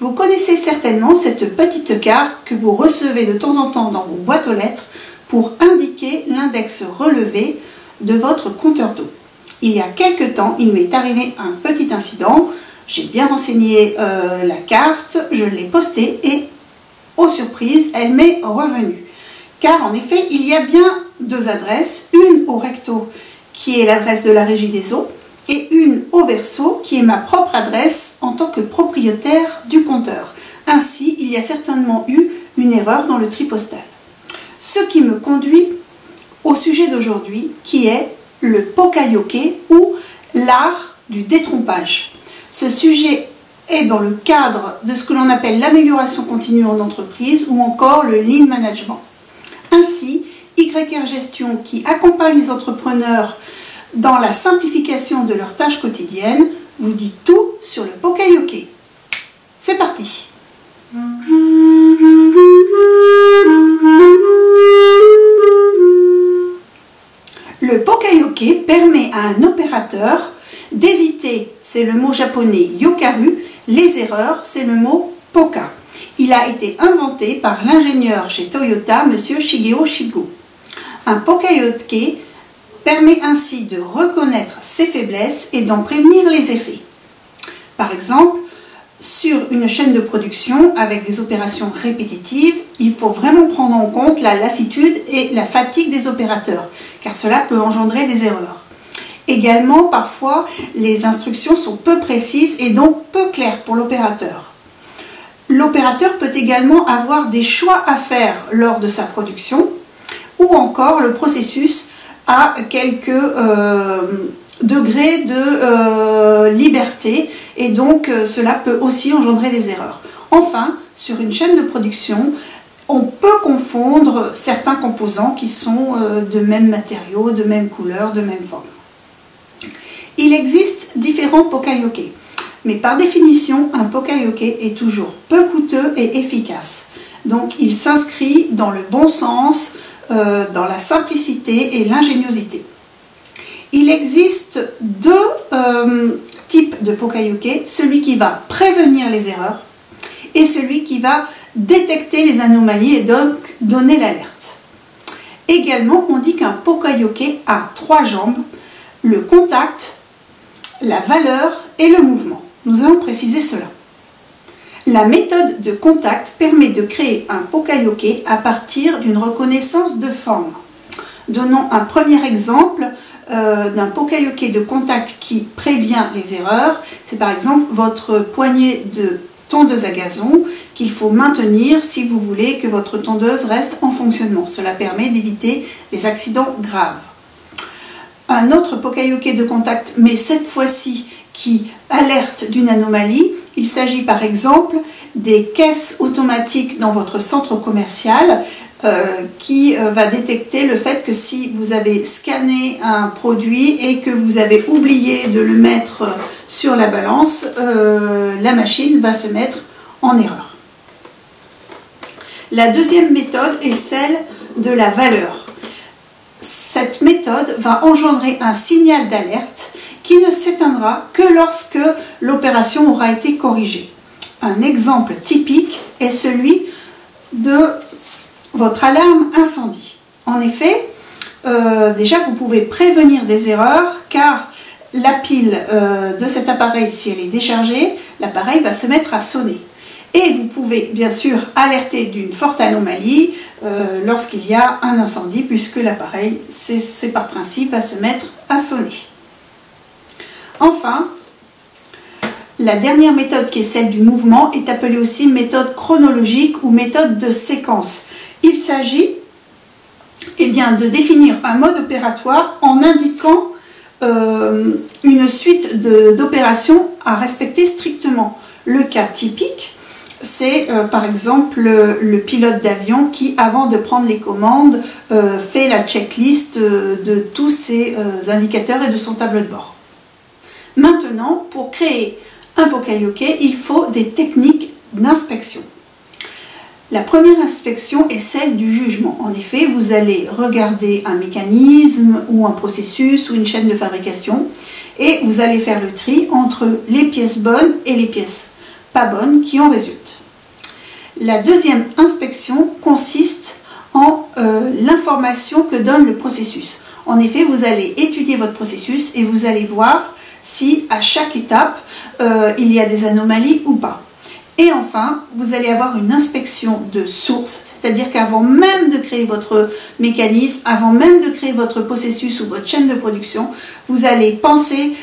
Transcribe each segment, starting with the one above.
Vous connaissez certainement cette petite carte que vous recevez de temps en temps dans vos boîtes aux lettres pour indiquer l'index relevé de votre compteur d'eau. Il y a quelque temps, il m'est arrivé un petit incident. J'ai bien renseigné la carte, je l'ai postée et, aux surprises, elle m'est revenue. Car en effet, il y a bien deux adresses, une au recto qui est l'adresse de la Régie des eaux et une au verso qui est ma propre adresse en tant que propriétaire du compteur. Ainsi, il y a certainement eu une erreur dans le tri postal. Ce qui me conduit au sujet d'aujourd'hui qui est le poka-yoke ou l'art du détrompage. Ce sujet est dans le cadre de ce que l'on appelle l'amélioration continue en entreprise ou encore le lean management. Ainsi, YR Gestion, qui accompagne les entrepreneurs dans la simplification de leurs tâches quotidiennes, vous dit tout sur le poka-yoke. C'est parti! Le poka-yoke permet à un opérateur d'éviter, c'est le mot japonais yokaru, les erreurs, c'est le mot poka. Il a été inventé par l'ingénieur chez Toyota, M. Shigeo Shigo. Un poka-yoke permet ainsi de reconnaître ses faiblesses et d'en prévenir les effets. Par exemple, sur une chaîne de production avec des opérations répétitives, il faut vraiment prendre en compte la lassitude et la fatigue des opérateurs, car cela peut engendrer des erreurs. Également, parfois, les instructions sont peu précises et donc peu claires pour l'opérateur. L'opérateur peut également avoir des choix à faire lors de sa production, ou encore le processus a quelques degrés de liberté et donc cela peut aussi engendrer des erreurs. Enfin, sur une chaîne de production, on peut confondre certains composants qui sont de même matériau, de même couleur, de même forme. Il existe différents poka-yoke, mais par définition, un poka-yoke est toujours peu coûteux et efficace. Donc il s'inscrit dans le bon sens, dans la simplicité et l'ingéniosité. Il existe deux types de poka-yoke, celui qui va prévenir les erreurs et celui qui va détecter les anomalies et donc donner l'alerte. Également, on dit qu'un poka-yoke a trois jambes, le contact, la valeur et le mouvement. Nous allons préciser cela. La méthode de contact permet de créer un poka-yoke à partir d'une reconnaissance de forme. Donnons un premier exemple d'un poka-yoke de contact qui prévient les erreurs. C'est par exemple votre poignée de tondeuse à gazon qu'il faut maintenir si vous voulez que votre tondeuse reste en fonctionnement. Cela permet d'éviter les accidents graves. Un autre poka-yoke de contact, mais cette fois-ci qui alerte d'une anomalie. Il s'agit par exemple des caisses automatiques dans votre centre commercial qui va détecter le fait que si vous avez scanné un produit et que vous avez oublié de le mettre sur la balance, la machine va se mettre en erreur. La deuxième méthode est celle de la valeur. Cette méthode va engendrer un signal d'alerte qui ne s'éteindra que lorsque l'opération aura été corrigée. Un exemple typique est celui de votre alarme incendie. En effet, déjà vous pouvez prévenir des erreurs car la pile de cet appareil, si elle est déchargée, l'appareil va se mettre à sonner. Et vous pouvez bien sûr alerter d'une forte anomalie lorsqu'il y a un incendie puisque l'appareil, c'est par principe, va se mettre à sonner. Enfin, la dernière méthode qui est celle du mouvement est appelée aussi méthode chronologique ou méthode de séquence. Il s'agit de définir un mode opératoire en indiquant une suite d'opérations à respecter strictement. Le cas typique, c'est par exemple le pilote d'avion qui, avant de prendre les commandes, fait la checklist de tous ses indicateurs et de son tableau de bord. Maintenant, pour créer un poka-yoke, il faut des techniques d'inspection. La première inspection est celle du jugement. En effet, vous allez regarder un mécanisme ou un processus ou une chaîne de fabrication et vous allez faire le tri entre les pièces bonnes et les pièces pas bonnes qui en résultent. La deuxième inspection consiste en l'information que donne le processus. En effet, vous allez étudier votre processus et vous allez voir si à chaque étape, il y a des anomalies ou pas. Et enfin, vous allez avoir une inspection de source, c'est-à-dire qu'avant même de créer votre mécanisme, avant même de créer votre processus ou votre chaîne de production, vous allez penser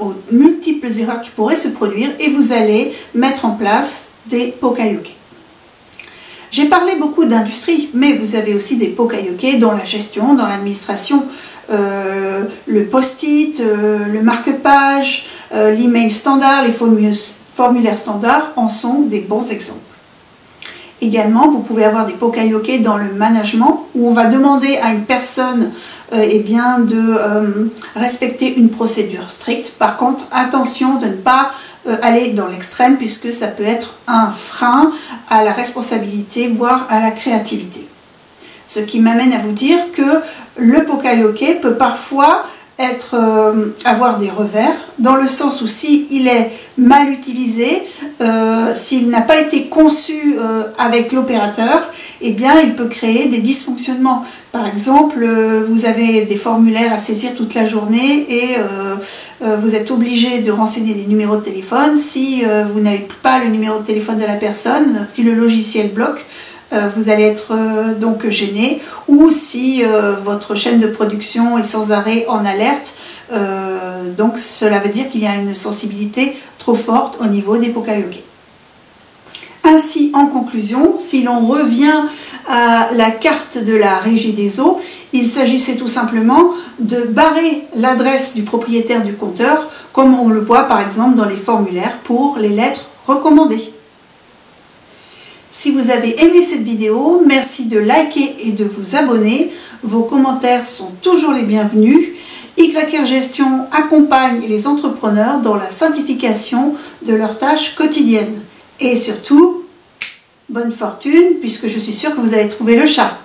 aux multiples erreurs qui pourraient se produire et vous allez mettre en place des poka-yoke. J'ai parlé beaucoup d'industrie, mais vous avez aussi des poka-yoke dans la gestion, dans l'administration, le post-it, le marque-page, l'email standard, les formulaires standards en sont des bons exemples. Également, vous pouvez avoir des poka-yoke dans le management où on va demander à une personne de respecter une procédure stricte. Par contre, attention de ne pas aller dans l'extrême puisque ça peut être un frein à la responsabilité, voire à la créativité. Ce qui m'amène à vous dire que le poka-yoke peut parfois avoir des revers, dans le sens où s'il est mal utilisé, s'il n'a pas été conçu avec l'opérateur, eh bien il peut créer des dysfonctionnements. Par exemple, vous avez des formulaires à saisir toute la journée et vous êtes obligé de renseigner des numéros de téléphone. Si vous n'avez pas le numéro de téléphone de la personne, si le logiciel bloque, vous allez être donc gêné, ou si votre chaîne de production est sans arrêt en alerte, donc cela veut dire qu'il y a une sensibilité trop forte au niveau des poka-yoke. Ainsi, en conclusion, si l'on revient à la carte de la Régie des eaux, il s'agissait tout simplement de barrer l'adresse du propriétaire du compteur, comme on le voit par exemple dans les formulaires pour les lettres recommandées. Si vous avez aimé cette vidéo, merci de liker et de vous abonner. Vos commentaires sont toujours les bienvenus. YR Gestion accompagne les entrepreneurs dans la simplification de leurs tâches quotidiennes. Et surtout, bonne fortune, puisque je suis sûre que vous allez trouver le chat.